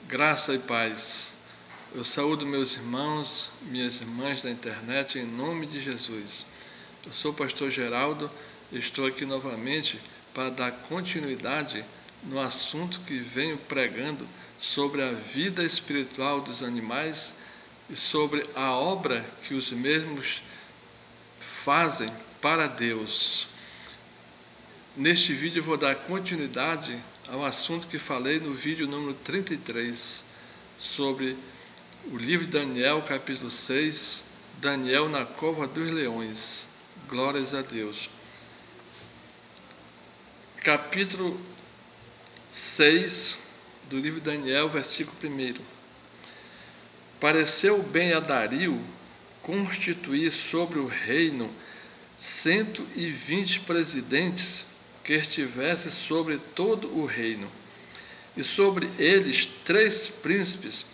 Graça e paz. Eu saúdo meus irmãos, minhas irmãs da internet em nome de Jesus. Eu sou o pastor Geraldo e estou aqui novamente para dar continuidade no assunto que venho pregando sobre a vida espiritual dos animais e sobre a obra que os mesmos fazem para Deus. Neste vídeo eu vou dar continuidade ao assunto que falei no vídeo número 33, sobre o livro de Daniel, capítulo 6, Daniel na cova dos leões. Glórias a Deus. Capítulo 6 do livro de Daniel, versículo 1. Pareceu bem a Dario constituir sobre o reino 120 presidentes que estivessem sobre todo o reino, e sobre eles 3 príncipes,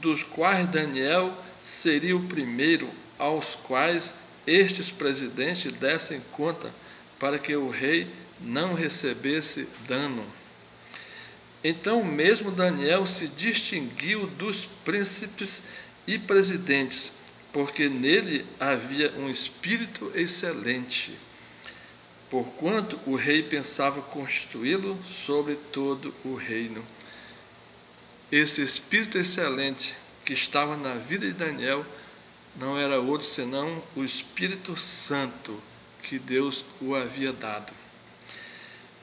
dos quais Daniel seria o primeiro, aos quais estes presidentes dessem conta, para que o rei não recebesse dano. Então mesmo Daniel se distinguiu dos príncipes e presidentes, porque nele havia um espírito excelente, porquanto o rei pensava constituí-lo sobre todo o reino. Esse espírito excelente que estava na vida de Daniel não era outro senão o Espírito Santo que Deus o havia dado.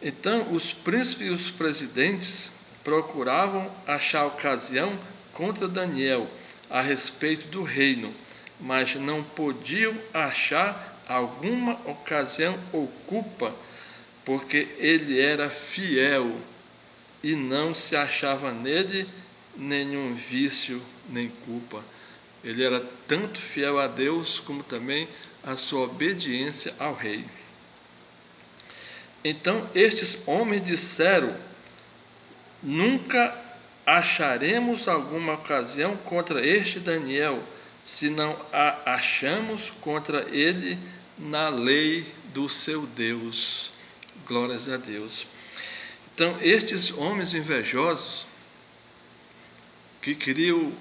Então os príncipes e os presidentes procuravam achar ocasião contra Daniel a respeito do reino, mas não podiam achar alguma ocasião ou culpa, porque ele era fiel e não se achava nele nenhum vício nem culpa. Ele era tanto fiel a Deus como também a sua obediência ao rei. Então estes homens disseram: nunca acharemos alguma ocasião contra este Daniel, se não a achamos contra ele na lei do seu Deus. Glórias a Deus. Então estes homens invejosos que queriam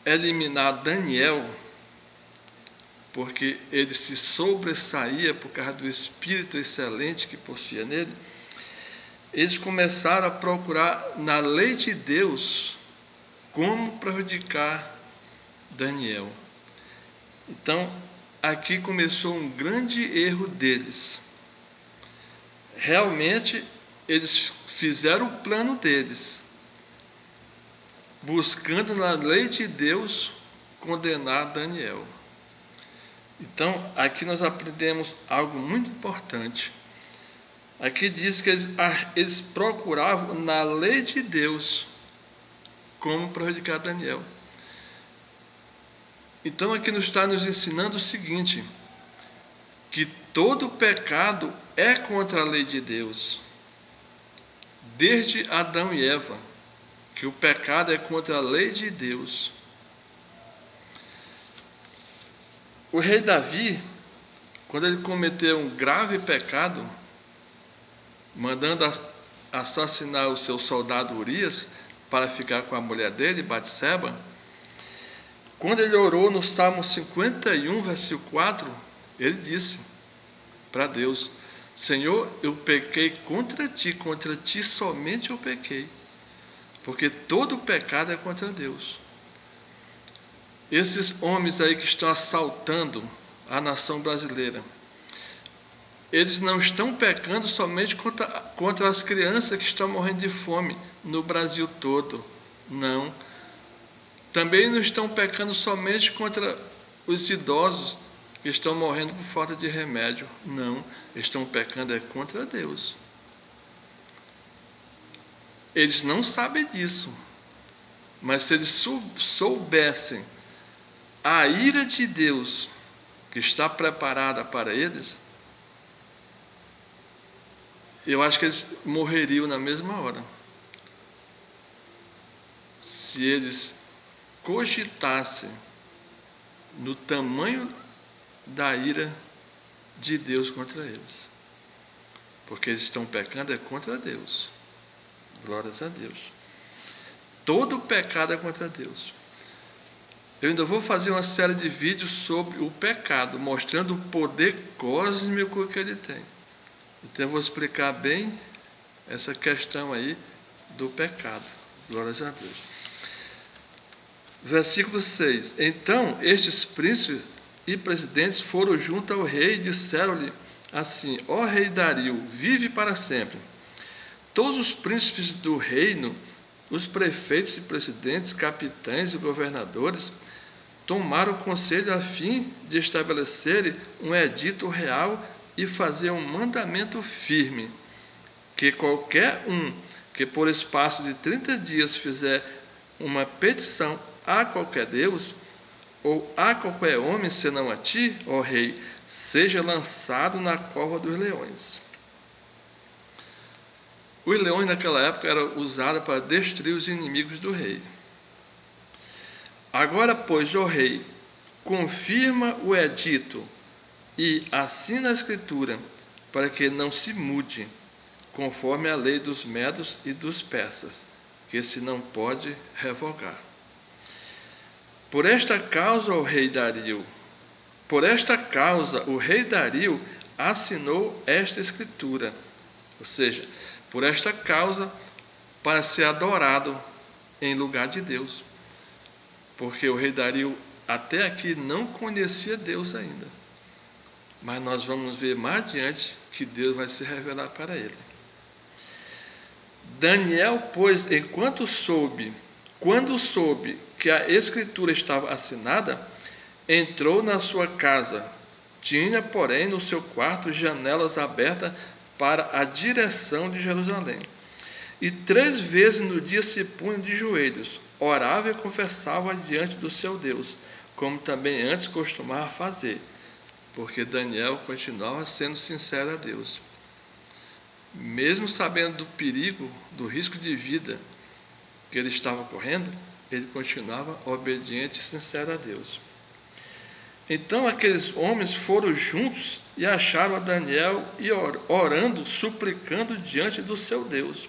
eliminar Daniel, porque ele se sobressaía por causa do espírito excelente que possuía nele, eles começaram a procurar na lei de Deus como prejudicar Daniel. Então, aqui começou um grande erro deles. Realmente, eles fizeram o plano deles, buscando na lei de Deus condenar Daniel. Então, aqui nós aprendemos algo muito importante. Aqui diz que eles procuravam na lei de Deus como prejudicar Daniel. Então aqui nos está nos ensinando o seguinte, que todo pecado é contra a lei de Deus. Desde Adão e Eva, que o pecado é contra a lei de Deus. O rei Davi, quando ele cometeu um grave pecado, mandando assassinar o seu soldado Urias para ficar com a mulher dele, Batseba, quando ele orou no Salmo 51, versículo 4, ele disse para Deus: Senhor, eu pequei contra ti somente eu pequei, porque todo pecado é contra Deus. Esses homens aí que estão assaltando a nação brasileira, eles não estão pecando somente contra as crianças que estão morrendo de fome no Brasil todo. Não. Também não estão pecando somente contra os idosos que estão morrendo por falta de remédio. Não. Estão pecando contra Deus. Eles não sabem disso. Mas se eles soubessem a ira de Deus que está preparada para eles, eu acho que eles morreriam na mesma hora. Se eles cogitassem no tamanho da ira de Deus contra eles. Porque eles estão pecando contra Deus. Glórias a Deus. todo pecado é contra Deus. Eu ainda vou fazer uma série de vídeos sobre o pecado, mostrando o poder cósmico que ele tem. Então eu vou explicar bem essa questão aí do pecado. Glórias a Deus. Versículo 6. Então estes príncipes e presidentes foram junto ao rei e disseram-lhe assim: ó rei Dario, vive para sempre. Todos os príncipes do reino, os prefeitos e presidentes, capitães e governadores, tomaram conselho a fim de estabelecerem um edito real e fazer um mandamento firme, que qualquer um que por espaço de 30 dias fizer uma petição a qualquer Deus, ou a qualquer homem, senão a ti, ó rei, seja lançado na cova dos leões. Os leões naquela época eram usados para destruir os inimigos do rei. Agora, pois, ó rei, confirma o edito e assina a escritura, para que não se mude, conforme a lei dos medos e dos persas, que se não pode revogar. Por esta causa, o rei Dario assinou esta escritura, ou seja, por esta causa, para ser adorado em lugar de Deus, porque o rei Dario até aqui não conhecia Deus ainda, mas nós vamos ver mais adiante que Deus vai se revelar para ele. Daniel, pois, quando soube que a escritura estava assinada, entrou na sua casa. Tinha, porém, no seu quarto janelas abertas para a direção de Jerusalém. E 3 vezes no dia se punha de joelhos, orava e confessava diante do seu Deus, como também antes costumava fazer, porque Daniel continuava sendo sincero a Deus. Mesmo sabendo do perigo, do risco de vida que ele estava correndo, ele continuava obediente e sincero a Deus. Então aqueles homens foram juntos e acharam a Daniel e orando, suplicando diante do seu Deus.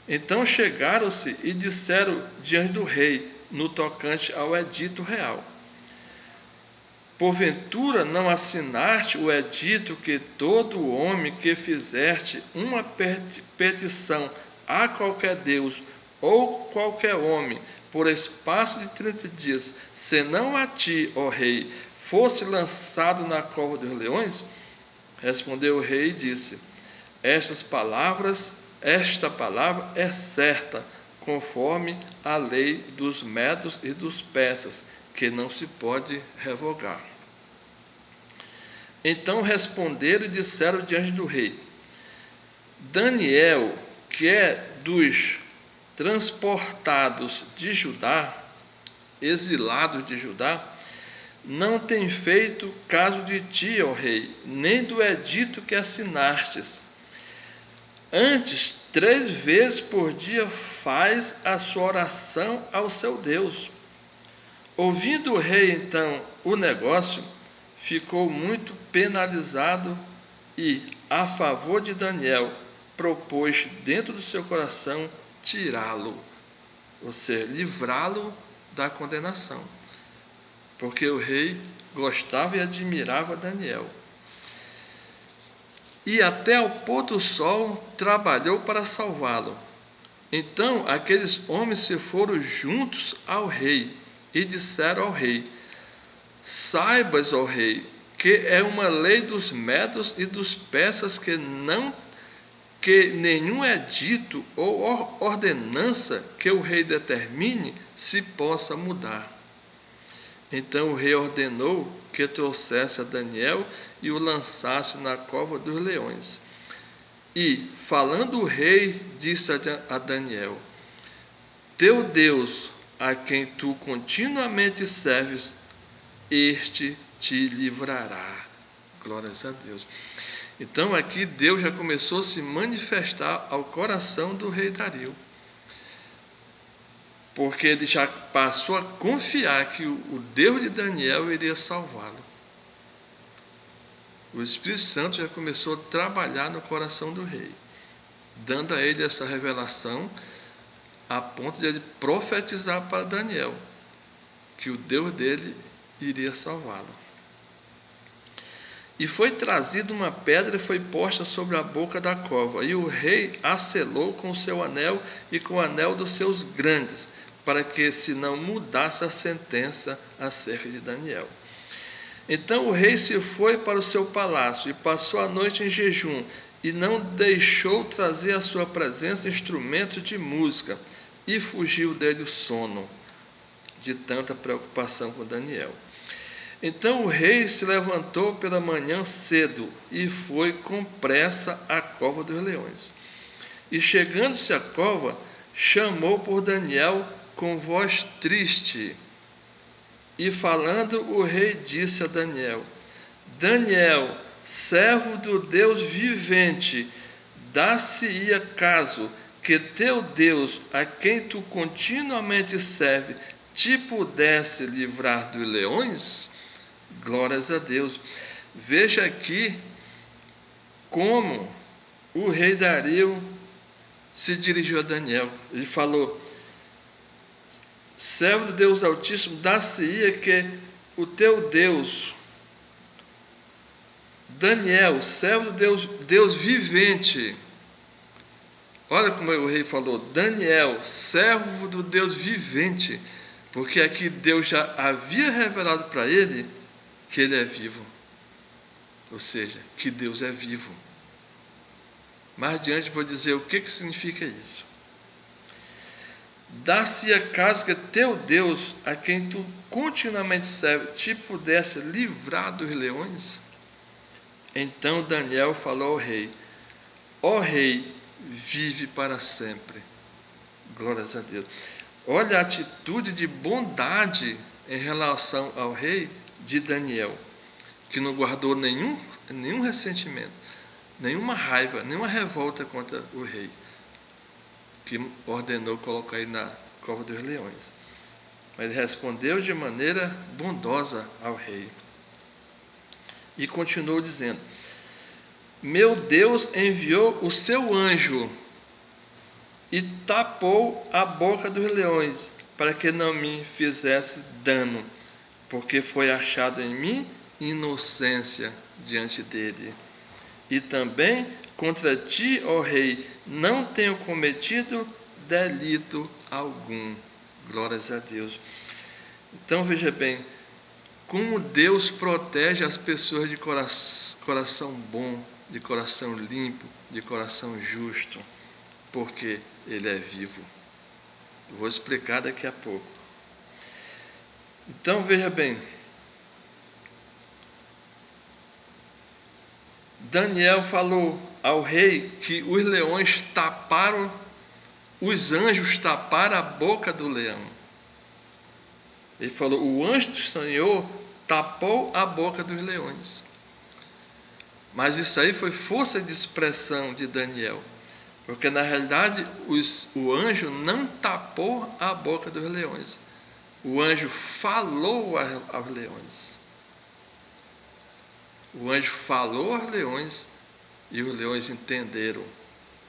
Então chegaram-se e disseram diante do rei, no tocante ao edito real: porventura não assinaste o edito que todo homem que fizeste uma petição a qualquer Deus ou qualquer homem, por espaço de 30 dias, senão a ti, ó rei, fosse lançado na cova dos leões? Respondeu o rei e disse: esta palavra é certa, conforme a lei dos medos e dos persas, que não se pode revogar. Então responderam e disseram diante do rei: Daniel, que é dos transportados de Judá, exilados de Judá, não tem feito caso de ti, ó rei, nem do edito que assinastes. Antes, 3 vezes por dia faz a sua oração ao seu Deus. Ouvindo o rei, então, o negócio, ficou muito penalizado e, a favor de Daniel, propôs dentro do seu coração tirá-lo, ou seja, livrá-lo da condenação, porque o rei gostava e admirava Daniel. E até ao pôr do sol trabalhou para salvá-lo. Então aqueles homens se foram juntos ao rei e disseram ao rei: saibas, ó rei, que é uma lei dos medos e dos persas que nenhum edito ou ordenança que o rei determine se possa mudar. Então o rei ordenou que trouxesse a Daniel e o lançasse na cova dos leões. E, falando o rei, disse a Daniel: teu Deus, a quem tu continuamente serves, este te livrará. Glórias a Deus. Então aqui Deus já começou a se manifestar ao coração do rei Dario, porque ele já passou a confiar que o Deus de Daniel iria salvá-lo. O Espírito Santo já começou a trabalhar no coração do rei, dando a ele essa revelação a ponto de ele profetizar para Daniel que o Deus dele iria salvá-lo. E foi trazida uma pedra e foi posta sobre a boca da cova, e o rei a selou com o seu anel e com o anel dos seus grandes, para que se não mudasse a sentença acerca de Daniel. Então o rei se foi para o seu palácio e passou a noite em jejum, e não deixou trazer à sua presença instrumentos de música, e fugiu dele o sono, de tanta preocupação com Daniel. Então o rei se levantou pela manhã cedo e foi com pressa à cova dos leões. E chegando-se à cova, chamou por Daniel com voz triste. E falando, o rei disse a Daniel: Daniel, servo do Deus vivente, dá-se-ia caso que teu Deus, a quem tu continuamente serve, te pudesse livrar dos leões? Glórias a Deus. Veja aqui como o rei Dario se dirigiu a Daniel. Ele falou: servo do Deus Altíssimo, dá-se-ia que o teu Deus, Daniel, servo do Deus vivente. Olha como o rei falou: Daniel, servo do Deus vivente, porque aqui Deus já havia revelado para ele que ele é vivo, ou seja, que Deus é vivo. Mais adiante vou dizer o que significa isso. Dá-se acaso que teu Deus, a quem tu continuamente serve, te pudesse livrar dos leões? Então Daniel falou ao rei: ó rei, vive para sempre. Glórias a Deus. Olha a atitude de bondade em relação ao rei de Daniel, que não guardou nenhum ressentimento, nenhuma raiva, nenhuma revolta contra o rei, que ordenou colocar ele na cova dos leões. Mas ele respondeu de maneira bondosa ao rei. E continuou dizendo: meu Deus enviou o seu anjo e tapou a boca dos leões, para que não me fizesse dano, porque foi achado em mim inocência diante dele. E também contra ti, ó rei, não tenho cometido delito algum. Glórias a Deus. Então veja bem, como Deus protege as pessoas de coração bom, de coração limpo, de coração justo, porque Ele é vivo. Eu vou explicar daqui a pouco. Então veja bem, Daniel falou ao rei que os leões taparam, os anjos taparam a boca do leão. Ele falou: o anjo do Senhor tapou a boca dos leões. Mas isso aí foi força de expressão de Daniel, porque na realidade o anjo não tapou a boca dos leões. O anjo falou aos leões. O anjo falou aos leões e os leões entenderam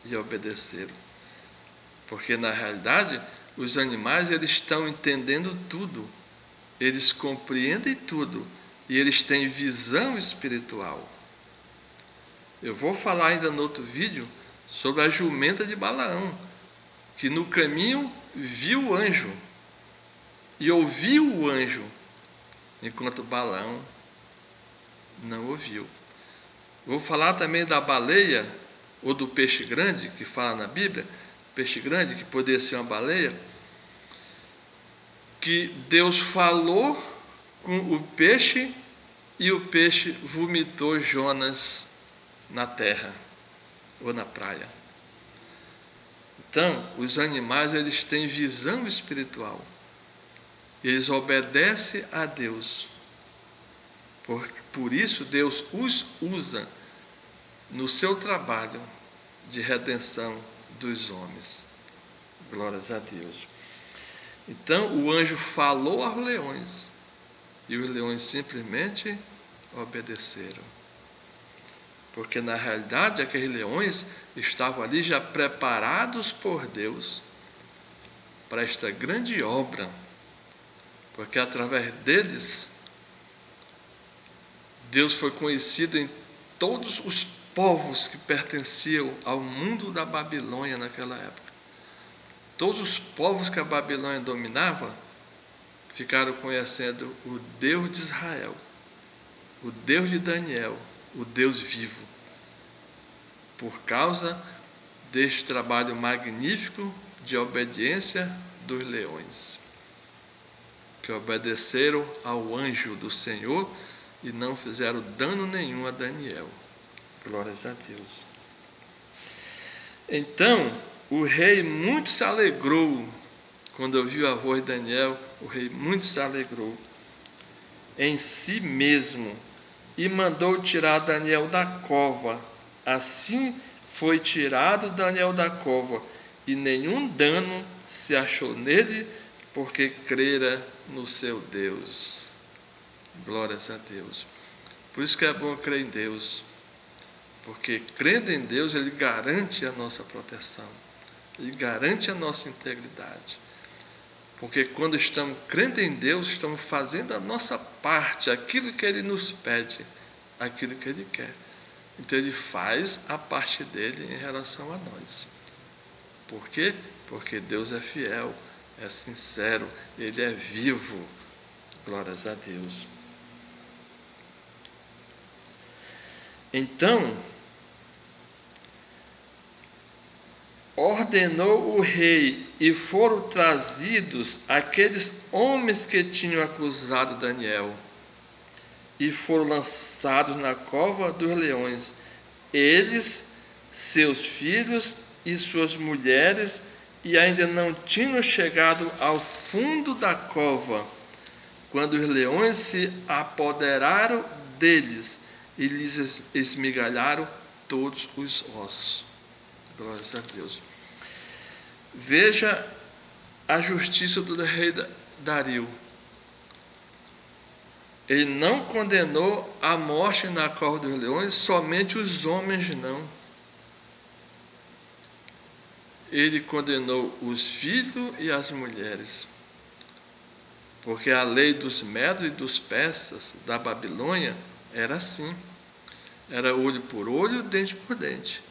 e obedeceram. Porque na realidade os animais, eles estão entendendo tudo. Eles compreendem tudo e eles têm visão espiritual. Eu vou falar ainda no outro vídeo sobre a jumenta de Balaão, que no caminho viu o anjo e ouviu o anjo, enquanto Balaão não ouviu. Vou falar também da baleia ou do peixe grande, que fala na Bíblia, peixe grande, que poderia ser uma baleia, que Deus falou com o peixe e o peixe vomitou Jonas na terra ou na praia. Então, os animais, eles têm visão espiritual. Eles obedecem a Deus. Por isso, Deus os usa no seu trabalho de redenção dos homens. Glórias a Deus. Então, o anjo falou aos leões e os leões simplesmente obedeceram. Porque, na realidade, aqueles leões estavam ali já preparados por Deus para esta grande obra, porque através deles Deus foi conhecido em todos os povos que pertenciam ao mundo da Babilônia naquela época. Todos os povos que a Babilônia dominava ficaram conhecendo o Deus de Israel, o Deus de Daniel, o Deus vivo, por causa deste trabalho magnífico de obediência dos leões, que obedeceram ao anjo do Senhor e não fizeram dano nenhum a Daniel. Glórias a Deus. Então, o rei muito se alegrou. Quando ouviu a voz de Daniel, o rei muito se alegrou em si mesmo e mandou tirar Daniel da cova. Assim foi tirado Daniel da cova, e nenhum dano se achou nele, porque crera no seu Deus. Glórias a Deus. Por isso que é bom crer em Deus, porque crendo em Deus, Ele garante a nossa proteção, Ele garante a nossa integridade. Porque quando estamos crendo em Deus, estamos fazendo a nossa parte, aquilo que Ele nos pede, aquilo que Ele quer. Então Ele faz a parte dele em relação a nós. Por quê? Porque Deus é fiel, é sincero, Ele é vivo. Glórias a Deus. Então, ordenou o rei, e foram trazidos aqueles homens que tinham acusado Daniel, e foram lançados na cova dos leões, eles, seus filhos e suas mulheres, e ainda não tinham chegado ao fundo da cova, quando os leões se apoderaram deles e lhes esmigalharam todos os ossos. Glórias a Deus. Veja a justiça do rei Dario. Ele não condenou a morte na cova dos leões somente os homens, não. Ele condenou os filhos e as mulheres. Porque a lei dos medos e dos persas da Babilônia era assim. Era olho por olho, dente por dente.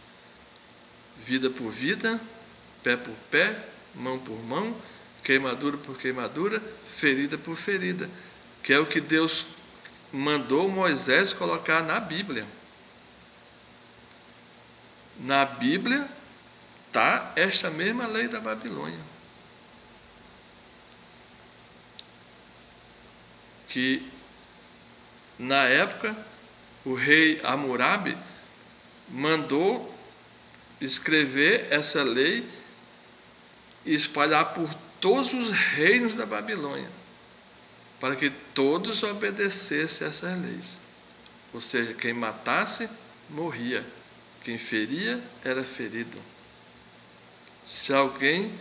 Vida por vida, pé por pé, mão por mão, queimadura por queimadura, ferida por ferida, que é o que Deus mandou Moisés colocar na Bíblia. Na Bíblia está esta mesma lei da Babilônia, que na época o rei Hammurabi mandou escrever essa lei e espalhar por todos os reinos da Babilônia, para que todos obedecessem essas leis. Ou seja, quem matasse, morria. Quem feria, era ferido. Se alguém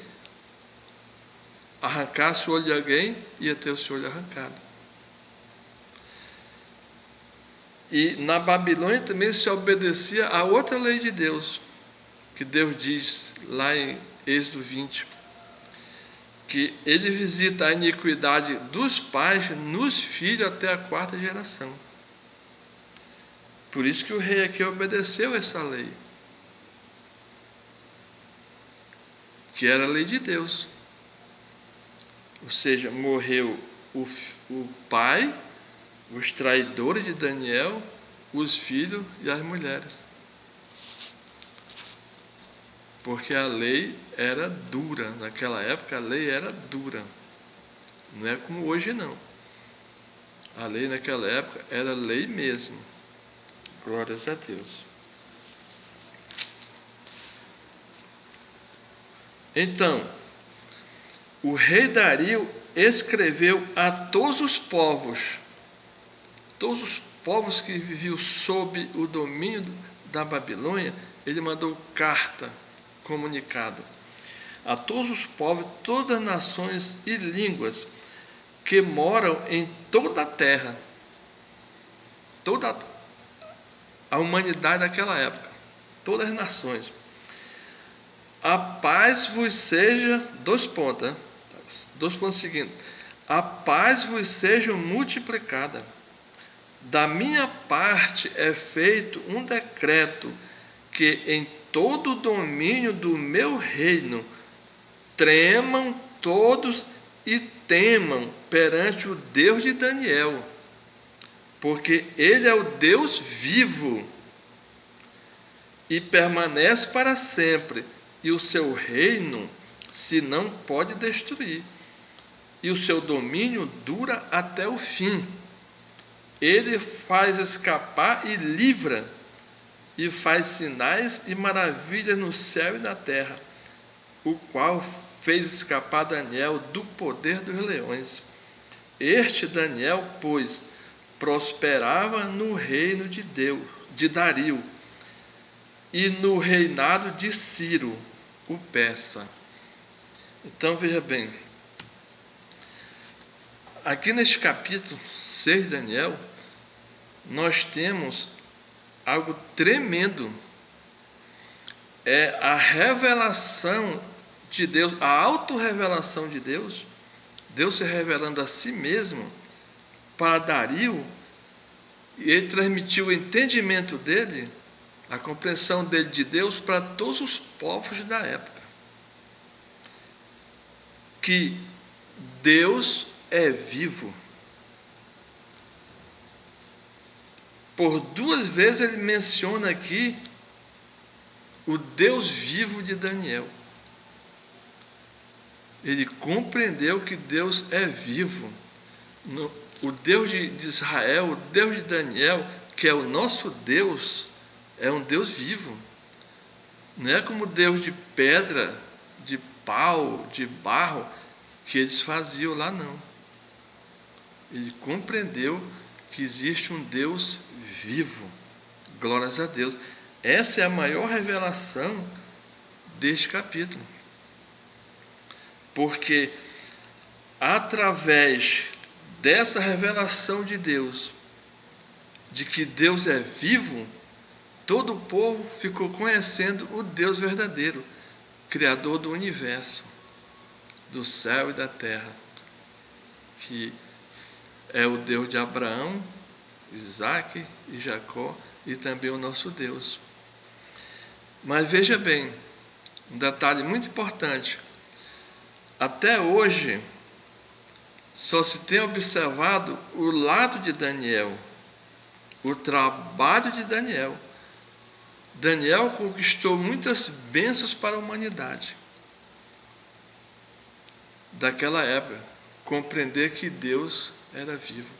arrancasse o olho de alguém, ia ter o seu olho arrancado. E na Babilônia também se obedecia a outra lei de Deus, que Deus diz lá em Êxodo 20, que Ele visita a iniquidade dos pais nos filhos até a 4ª geração. Por isso que o rei aqui obedeceu essa lei, que era a lei de Deus. Ou seja, morreu o pai, os traidores de Daniel, os filhos e as mulheres. Porque a lei era dura. Naquela época a lei era dura. Não é como hoje, não. A lei naquela época era lei mesmo. Glórias a Deus. Então, o rei Dario escreveu a todos os povos que viviam sob o domínio da Babilônia, ele mandou carta, comunicado a todos os povos, todas as nações e línguas que moram em toda a terra, toda a humanidade daquela época, todas as nações. A paz vos seja, Dois pontos seguintes. A paz vos seja multiplicada. Da minha parte é feito um decreto que em todo o domínio do meu reino tremam todos e temam perante o Deus de Daniel, porque ele é o Deus vivo e permanece para sempre, e o seu reino se não pode destruir, e o seu domínio dura até o fim. Ele faz escapar e livra, e faz sinais e maravilhas no céu e na terra, o qual fez escapar Daniel do poder dos leões. Este Daniel, pois, prosperava no reino de Deus, de Dario, e no reinado de Ciro, o persa. Então veja bem, aqui neste capítulo 6 de Daniel, nós temos algo tremendo. É a revelação de Deus, a autorrevelação de Deus, Deus se revelando a si mesmo para Dario, e ele transmitiu o entendimento dele, a compreensão dele de Deus para todos os povos da época. Que Deus é vivo. Por duas vezes ele menciona aqui o Deus vivo de Daniel. Ele compreendeu que Deus é vivo. O Deus de Israel, o Deus de Daniel, que é o nosso Deus, é um Deus vivo. Não é como o Deus de pedra, de pau, de barro, que eles faziam lá, não. Ele compreendeu que existe um Deus vivo. Glórias a Deus. Essa é a maior revelação deste capítulo. Porque através dessa revelação de Deus, de que Deus é vivo, todo o povo ficou conhecendo o Deus verdadeiro, Criador do universo, do céu e da terra, que é o Deus de Abraão, Isaque e Jacó, e também o nosso Deus. Mas veja bem, um detalhe muito importante. Até hoje, só se tem observado o lado de Daniel, o trabalho de Daniel. Daniel conquistou muitas bênçãos para a humanidade daquela época, compreender que Deus era vivo.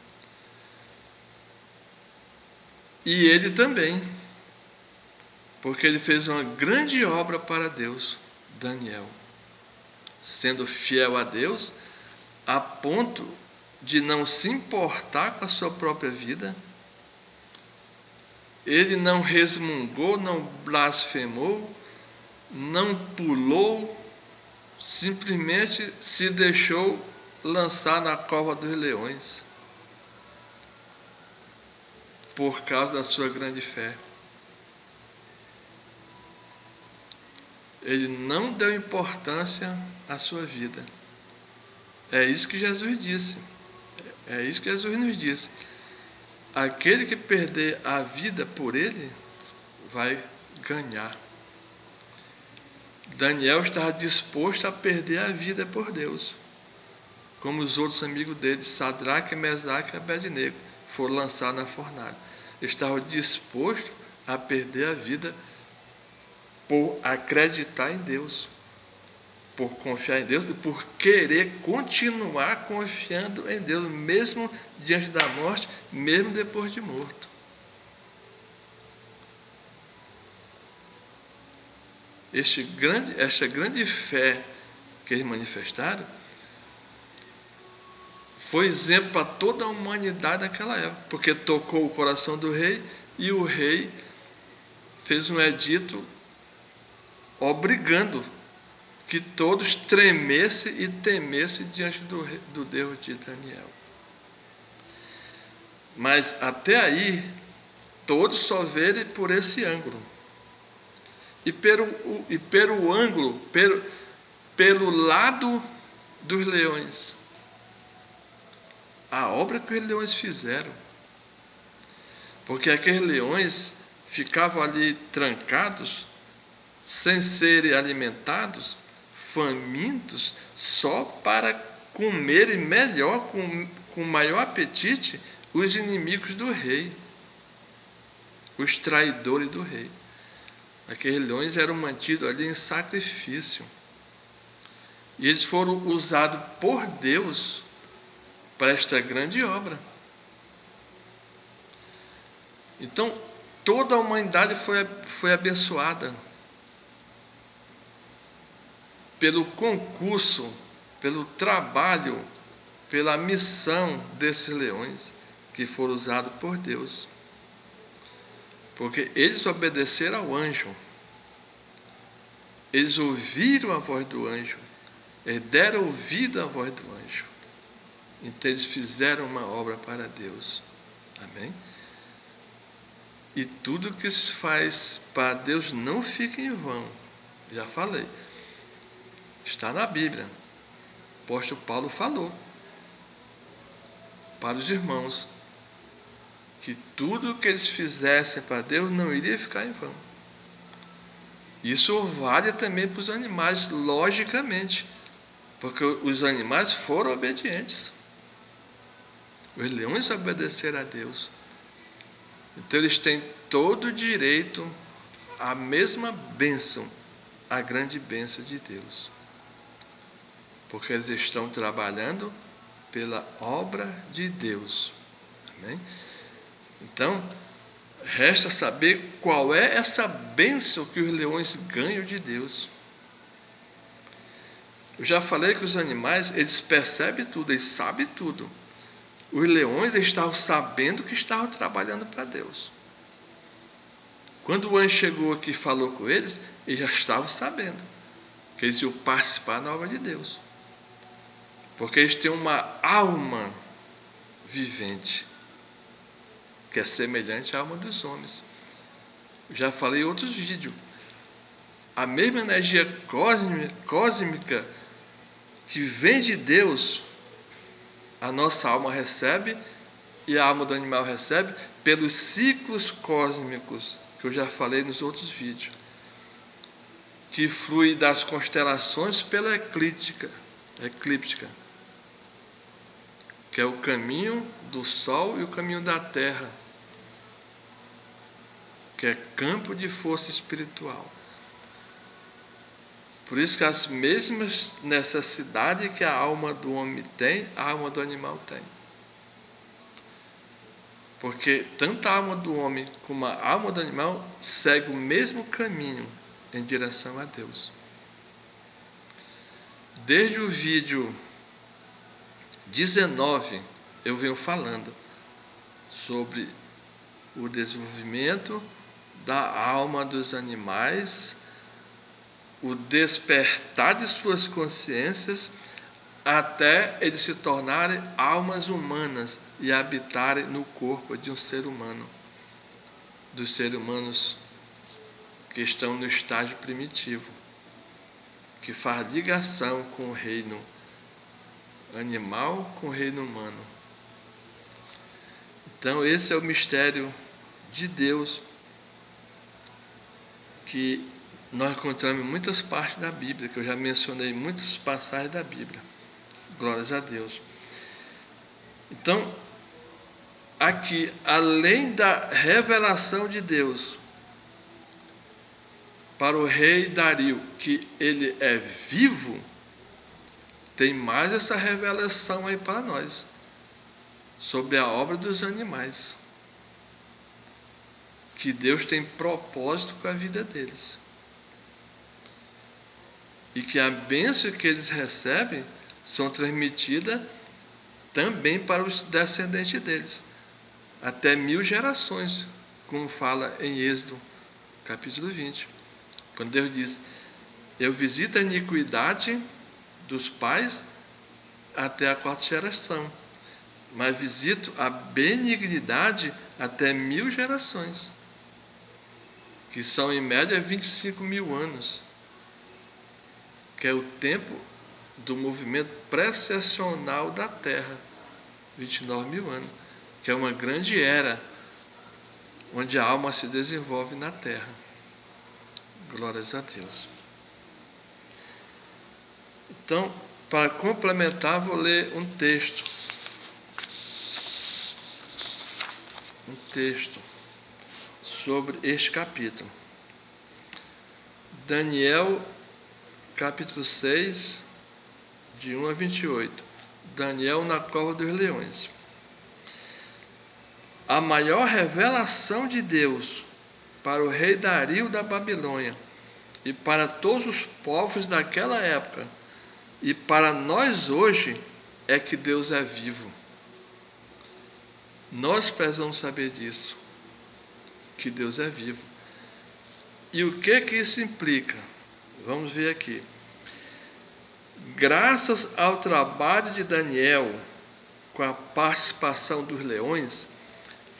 E ele também, porque ele fez uma grande obra para Deus, Daniel, sendo fiel a Deus, a ponto de não se importar com a sua própria vida. Ele não resmungou, não blasfemou, não pulou, simplesmente se deixou lançar na cova dos leões, por causa da sua grande fé. Ele não deu importância à sua vida. É isso que Jesus disse. É isso que Jesus nos disse. Aquele que perder a vida por ele, vai ganhar. Daniel estava disposto a perder a vida por Deus, como os outros amigos dele, Sadraque, Mesaque e Abednego, foram lançados na fornalha. Estava disposto a perder a vida por acreditar em Deus, por confiar em Deus e por querer continuar confiando em Deus, mesmo diante da morte, mesmo depois de morto. Esta grande fé que eles manifestaram foi exemplo para toda a humanidade naquela época, porque tocou o coração do rei e o rei fez um edito obrigando que todos tremessem e temessem diante do Deus de Daniel. Mas até aí, todos só verem por esse ângulo. E pelo lado dos leões. A obra que os leões fizeram. Porque aqueles leões ficavam ali trancados, sem serem alimentados, famintos, só para comerem melhor, com maior apetite, os inimigos do rei, os traidores do rei. Aqueles leões eram mantidos ali em sacrifício. E eles foram usados por Deus para esta grande obra. Então, toda a humanidade foi abençoada pelo concurso, pelo trabalho, pela missão desses leões que foram usados por Deus. Porque eles obedeceram ao anjo. Eles ouviram a voz do anjo. Eles deram ouvido à voz do anjo. Então eles fizeram uma obra para Deus. Amém? E tudo que se faz para Deus não fica em vão. Já falei. Está na Bíblia. O apóstolo Paulo falou para os irmãos que tudo que eles fizessem para Deus não iria ficar em vão. Isso vale também para os animais, logicamente, porque os animais foram obedientes. Os leões obedeceram a Deus. Então eles têm todo o direito à mesma bênção, a grande bênção de Deus. Porque eles estão trabalhando pela obra de Deus. Amém? Então, resta saber qual é essa bênção que os leões ganham de Deus. Eu já falei que os animais, eles percebem tudo, eles sabem tudo. Os leões estavam sabendo que estavam trabalhando para Deus. Quando o anjo chegou aqui e falou com eles, eles já estavam sabendo que eles iam participar da obra de Deus. Porque eles têm uma alma vivente, que é semelhante à alma dos homens. Eu já falei em outros vídeos. A mesma energia cósmica que vem de Deus, a nossa alma recebe e a alma do animal recebe pelos ciclos cósmicos, que eu já falei nos outros vídeos, que flui das constelações pela eclíptica, que é o caminho do Sol e o caminho da Terra, que é campo de força espiritual. Por isso que as mesmas necessidades que a alma do homem tem, a alma do animal tem. Porque tanto a alma do homem como a alma do animal segue o mesmo caminho em direção a Deus. Desde o vídeo 19, eu venho falando sobre o desenvolvimento da alma dos animais, o despertar de suas consciências até eles se tornarem almas humanas e habitarem no corpo de um ser humano, dos seres humanos que estão no estágio primitivo, que faz ligação com o reino animal, com o reino humano. Então esse é o mistério de Deus que nós encontramos em muitas partes da Bíblia, que eu já mencionei muitas passagens da Bíblia. Glórias a Deus. Então, aqui, além da revelação de Deus para o rei Dario, que ele é vivo, tem mais essa revelação aí para nós, sobre a obra dos animais, que Deus tem propósito com a vida deles. E que a bênção que eles recebem são transmitidas também para os descendentes deles, até 1000 gerações, como fala em Êxodo, capítulo 20. Quando Deus diz, eu visito a iniquidade dos pais até a 4ª geração, mas visito a benignidade até 1000 gerações, que são em média 25 mil anos, que é o tempo do movimento precessional da Terra, 29 mil anos, que é uma grande era onde a alma se desenvolve na Terra. Glórias a Deus. Então, para complementar, vou ler um texto. Sobre este capítulo. Daniel, capítulo 6, de 1 a 28. Daniel na cova dos leões. A maior revelação de Deus para o rei Dario da Babilônia e para todos os povos daquela época e para nós hoje é que Deus é vivo. Nós precisamos saber disso, que Deus é vivo. E o que isso implica? Vamos ver aqui. Graças ao trabalho de Daniel, com a participação dos leões,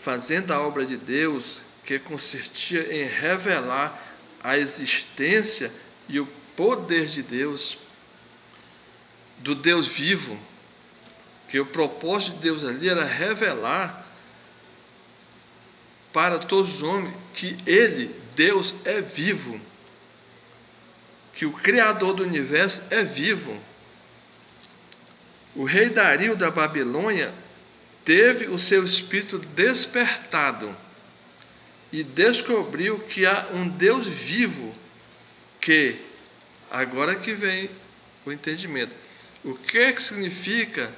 fazendo a obra de Deus, que consistia em revelar a existência e o poder de Deus, do Deus vivo, que o propósito de Deus ali era revelar para todos os homens que Ele, Deus, é vivo, que o Criador do universo é vivo. O rei Dario da Babilônia teve o seu espírito despertado e descobriu que há um Deus vivo, que, agora que vem o entendimento, o que significa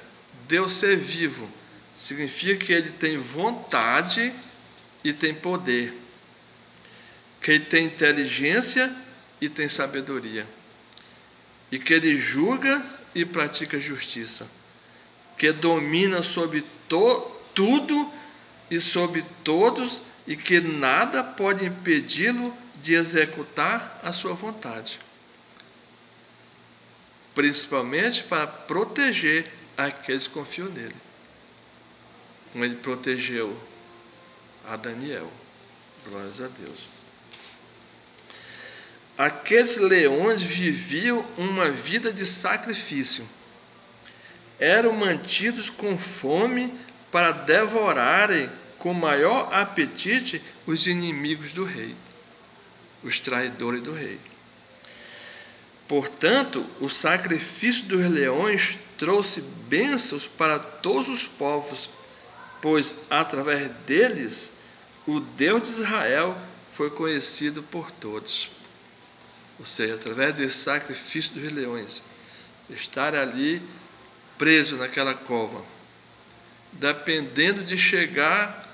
Deus ser vivo? Significa que Ele tem vontade e tem poder, que Ele tem inteligência e tem sabedoria, e que Ele julga e pratica justiça, que domina sobre tudo e sobre todos, e que nada pode impedi-lo de executar a sua vontade, principalmente para proteger aqueles que confiam nele, como Ele protegeu a Daniel. Glórias a Deus. Aqueles leões viviam uma vida de sacrifício. Eram mantidos com fome para devorarem com maior apetite os inimigos do rei, os traidores do rei. Portanto, o sacrifício dos leões trouxe bênçãos para todos os povos, pois através deles o Deus de Israel foi conhecido por todos. Ou seja, através desse sacrifício dos leões, estar ali preso naquela cova, dependendo de chegar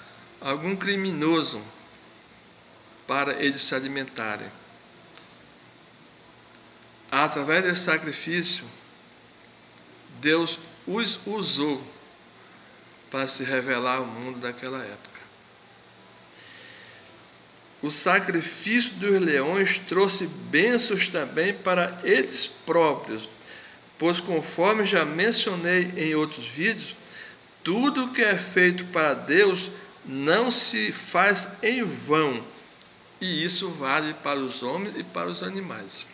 algum criminoso para eles se alimentarem. Através desse sacrifício, Deus os usou para se revelar ao mundo daquela época. O sacrifício dos leões trouxe bênçãos também para eles próprios, pois, conforme já mencionei em outros vídeos, tudo que é feito para Deus não se faz em vão, e isso vale para os homens e para os animais.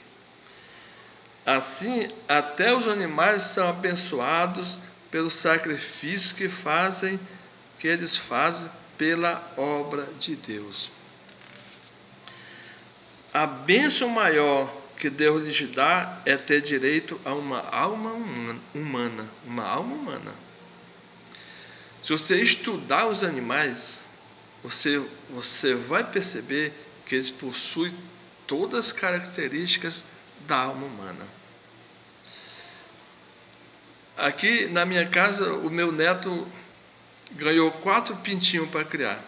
Assim, até os animais são abençoados pelo sacrifício que eles fazem pela obra de Deus. A bênção maior que Deus lhes dá é ter direito a uma alma humana. Se você estudar os animais, você vai perceber que eles possuem todas as características da alma humana. Aqui na minha casa, o meu neto ganhou 4 pintinhos para criar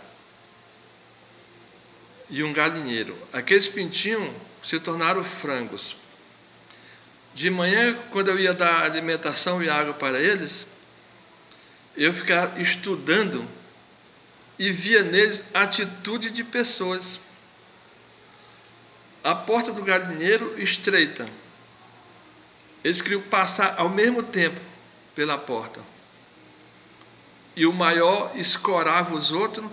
e um galinheiro. Aqueles pintinhos se tornaram frangos. De manhã, quando eu ia dar alimentação e água para eles, eu ficava estudando e via neles atitude de pessoas. A porta do galinheiro estreita. Eles queriam passar ao mesmo tempo pela porta. E o maior escorava os outros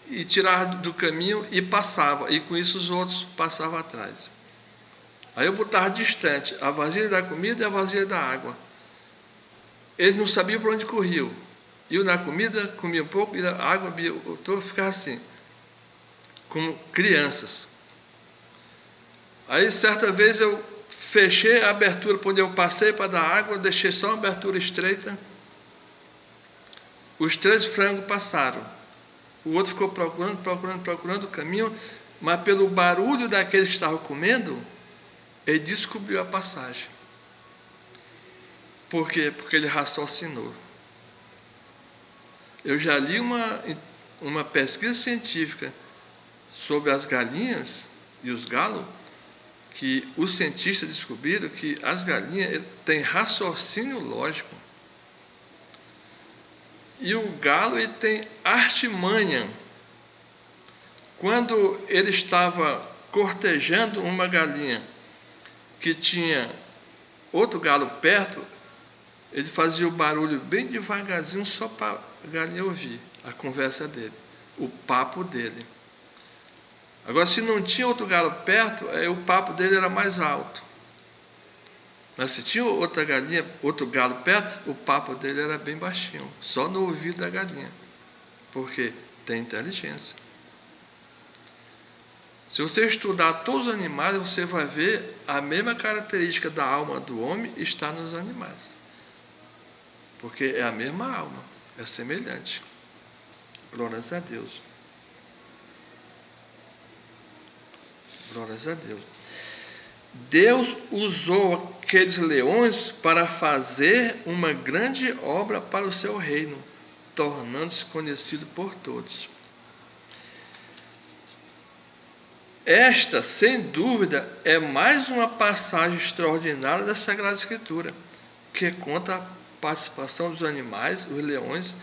e tirava do caminho e passava. E com isso os outros passavam atrás. Aí eu botava distante a vasilha da comida e a vasilha da água. Eles não sabiam para onde corriam. Iam na comida, comiam um pouco, e na água, eu ficava assim, como crianças. Aí, certa vez, eu fechei a abertura por onde eu passei para dar água, deixei só uma abertura estreita. Os 3 frangos passaram. O outro ficou procurando o caminho, mas pelo barulho daqueles que estavam comendo, ele descobriu a passagem. Por quê? Porque ele raciocinou. Eu já li uma pesquisa científica sobre as galinhas e os galos, que os cientistas descobriram que as galinhas têm raciocínio lógico. E o galo ele tem artimanha. Quando ele estava cortejando uma galinha que tinha outro galo perto, ele fazia o barulho bem devagarzinho só para a galinha ouvir a conversa dele, o papo dele. Agora, se não tinha outro galo perto, o papo dele era mais alto. Mas se tinha outra galinha, outro galo perto, o papo dele era bem baixinho, só no ouvido da galinha. Porque tem inteligência. Se você estudar todos os animais, você vai ver a mesma característica da alma do homem está nos animais. Porque é a mesma alma, é semelhante. Glórias a Deus. Glórias a Deus. Deus usou aqueles leões para fazer uma grande obra para o seu reino, tornando-se conhecido por todos. Esta, sem dúvida, é mais uma passagem extraordinária da Sagrada Escritura, que conta a participação dos animais, os leões,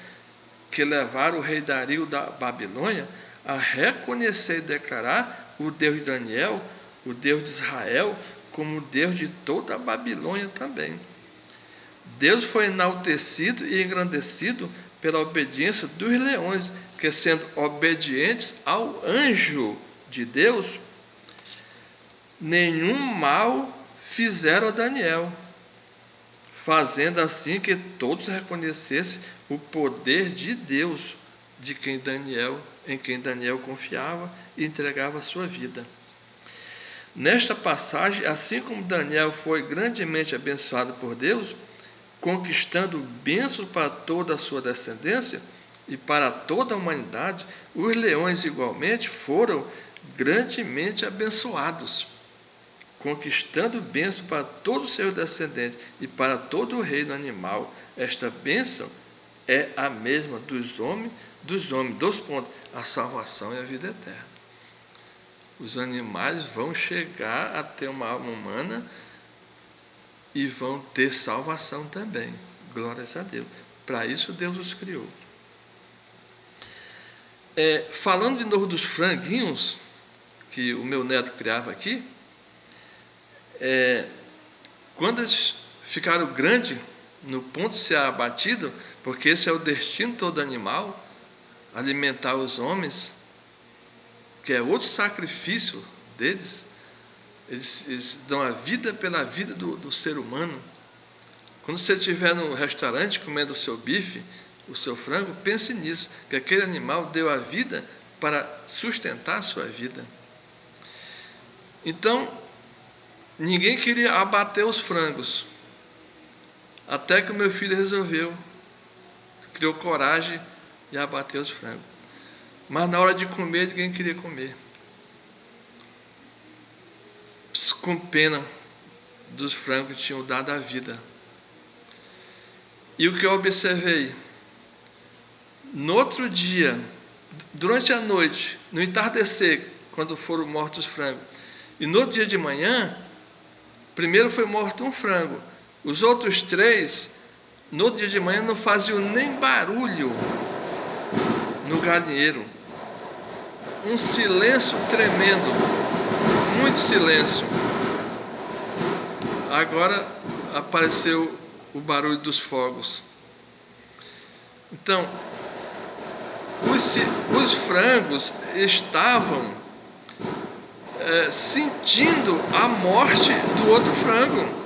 que levaram o rei Dario da Babilônia a reconhecer e declarar o Deus de Daniel, o Deus de Israel, como o Deus de toda a Babilônia também. Deus foi enaltecido e engrandecido pela obediência dos leões, que, sendo obedientes ao anjo de Deus, nenhum mal fizeram a Daniel, fazendo assim que todos reconhecessem o poder de Deus, em quem Daniel confiava e entregava a sua vida. Nesta passagem, assim como Daniel foi grandemente abençoado por Deus, conquistando bênçãos para toda a sua descendência e para toda a humanidade, os leões igualmente foram grandemente abençoados, conquistando bênção para todos os seus descendentes e para todo o reino animal. Esta bênção é a mesma dos homens, 2 pontos, a salvação e a vida eterna. Os animais vão chegar a ter uma alma humana e vão ter salvação também. Glórias a Deus. Para isso Deus os criou. Falando de novo dos franguinhos, que o meu neto criava aqui, quando eles ficaram grandes, no ponto de ser abatido, porque esse é o destino de todo animal, alimentar os homens, que é outro sacrifício deles. Eles dão a vida pela vida do ser humano. Quando você estiver no restaurante comendo o seu bife, o seu frango, pense nisso, que aquele animal deu a vida para sustentar a sua vida. Então, ninguém queria abater os frangos, até que o meu filho resolveu, criou coragem de abater os frangos. Mas na hora de comer, ninguém queria comer, com pena dos frangos que tinham dado a vida. E o que eu observei? No outro dia, durante a noite, no entardecer, quando foram mortos os frangos, e no dia de manhã, primeiro foi morto um frango. Os outros 3, no dia de manhã, não faziam nem barulho no galinheiro. Um silêncio tremendo, muito silêncio. Agora apareceu o barulho dos fogos. Então, os frangos estavam sentindo a morte do outro frango,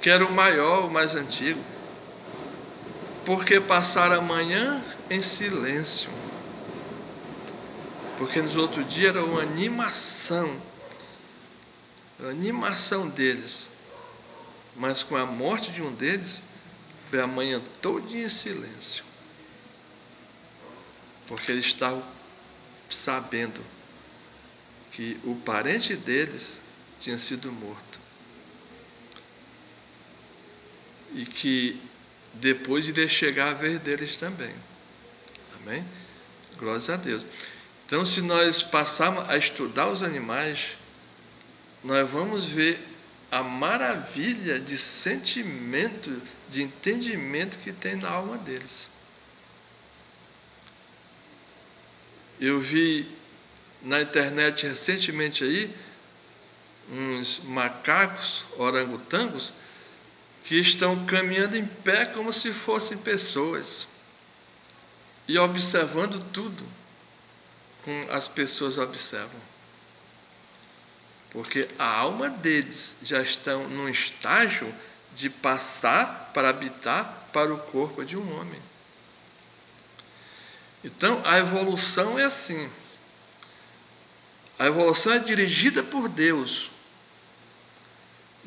que era o maior, o mais antigo, porque passaram a manhã em silêncio, porque nos outros dias era uma animação deles, mas com a morte de um deles, foi a manhã toda em silêncio, porque eles estavam sabendo que o parente deles tinha sido morto e que depois iria chegar a vez deles também. Amém? Glórias a Deus. Então, se nós passarmos a estudar os animais, nós vamos ver a maravilha de sentimento, de entendimento que tem na alma deles. Eu vi na internet recentemente aí uns macacos orangotangos que estão caminhando em pé como se fossem pessoas e observando tudo como as pessoas observam, porque a alma deles já estão num estágio de passar para habitar para o corpo de um homem. Então a evolução é assim. A evolução é dirigida por Deus.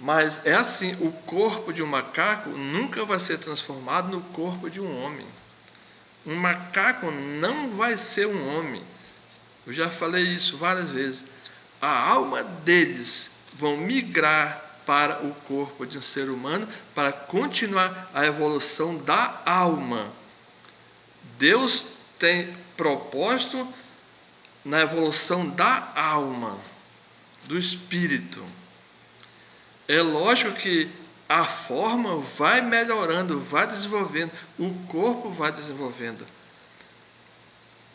Mas é assim, o corpo de um macaco nunca vai ser transformado no corpo de um homem. Um macaco não vai ser um homem. Eu já falei isso várias vezes. A alma deles vão migrar para o corpo de um ser humano para continuar a evolução da alma. Deus tem propósito na evolução da alma, do espírito. É lógico que a forma vai melhorando, vai desenvolvendo, o corpo vai desenvolvendo.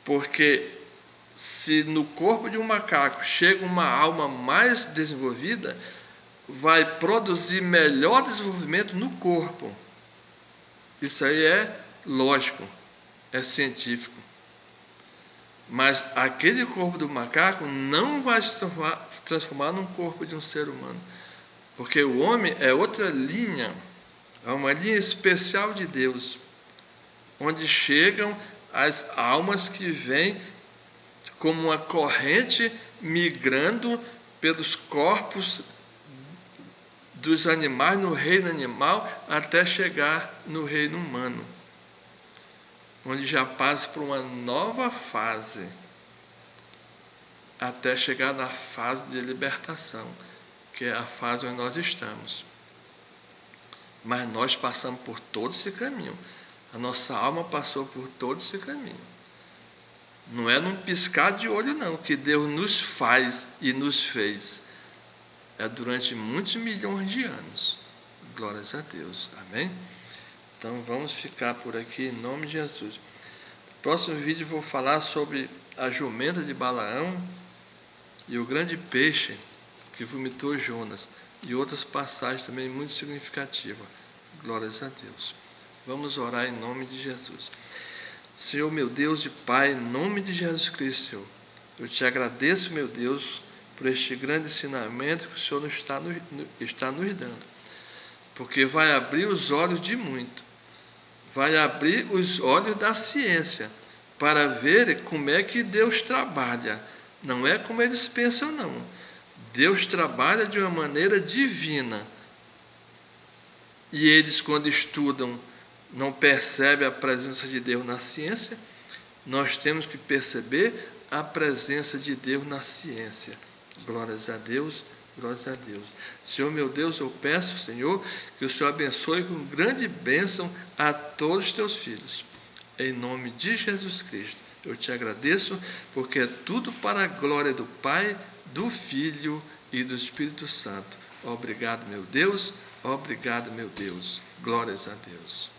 Porque se no corpo de um macaco chega uma alma mais desenvolvida, vai produzir melhor desenvolvimento no corpo. Isso aí é lógico, é científico. Mas aquele corpo do macaco não vai se transformar num corpo de um ser humano. Porque o homem é outra linha, é uma linha especial de Deus, onde chegam as almas que vêm como uma corrente migrando pelos corpos dos animais no reino animal até chegar no reino humano, onde já passa por uma nova fase, até chegar na fase de libertação, que é a fase onde nós estamos. Mas nós passamos por todo esse caminho. A nossa alma passou por todo esse caminho. Não é num piscar de olho não, que Deus nos faz e nos fez. É durante muitos milhões de anos. Glórias a Deus. Amém? Então vamos ficar por aqui em nome de Jesus. No próximo vídeo vou falar sobre a jumenta de Balaão e o grande peixe que vomitou Jonas, e outras passagens também muito significativas. Glórias a Deus. Vamos orar em nome de Jesus. Senhor, meu Deus e Pai, em nome de Jesus Cristo, Senhor, eu te agradeço, meu Deus, por este grande ensinamento que o Senhor está nos dando, porque vai abrir os olhos de muito, vai abrir os olhos da ciência, para ver como é que Deus trabalha. Não é como eles pensam, não. Deus trabalha de uma maneira divina. E eles, quando estudam, não percebem a presença de Deus na ciência. Nós temos que perceber a presença de Deus na ciência. Glórias a Deus, glórias a Deus. Senhor, meu Deus, eu peço, Senhor, que o Senhor abençoe com grande bênção a todos os teus filhos. Em nome de Jesus Cristo, eu te agradeço, porque é tudo para a glória do Pai, do Filho e do Espírito Santo. Obrigado, meu Deus. Obrigado, meu Deus. Glórias a Deus.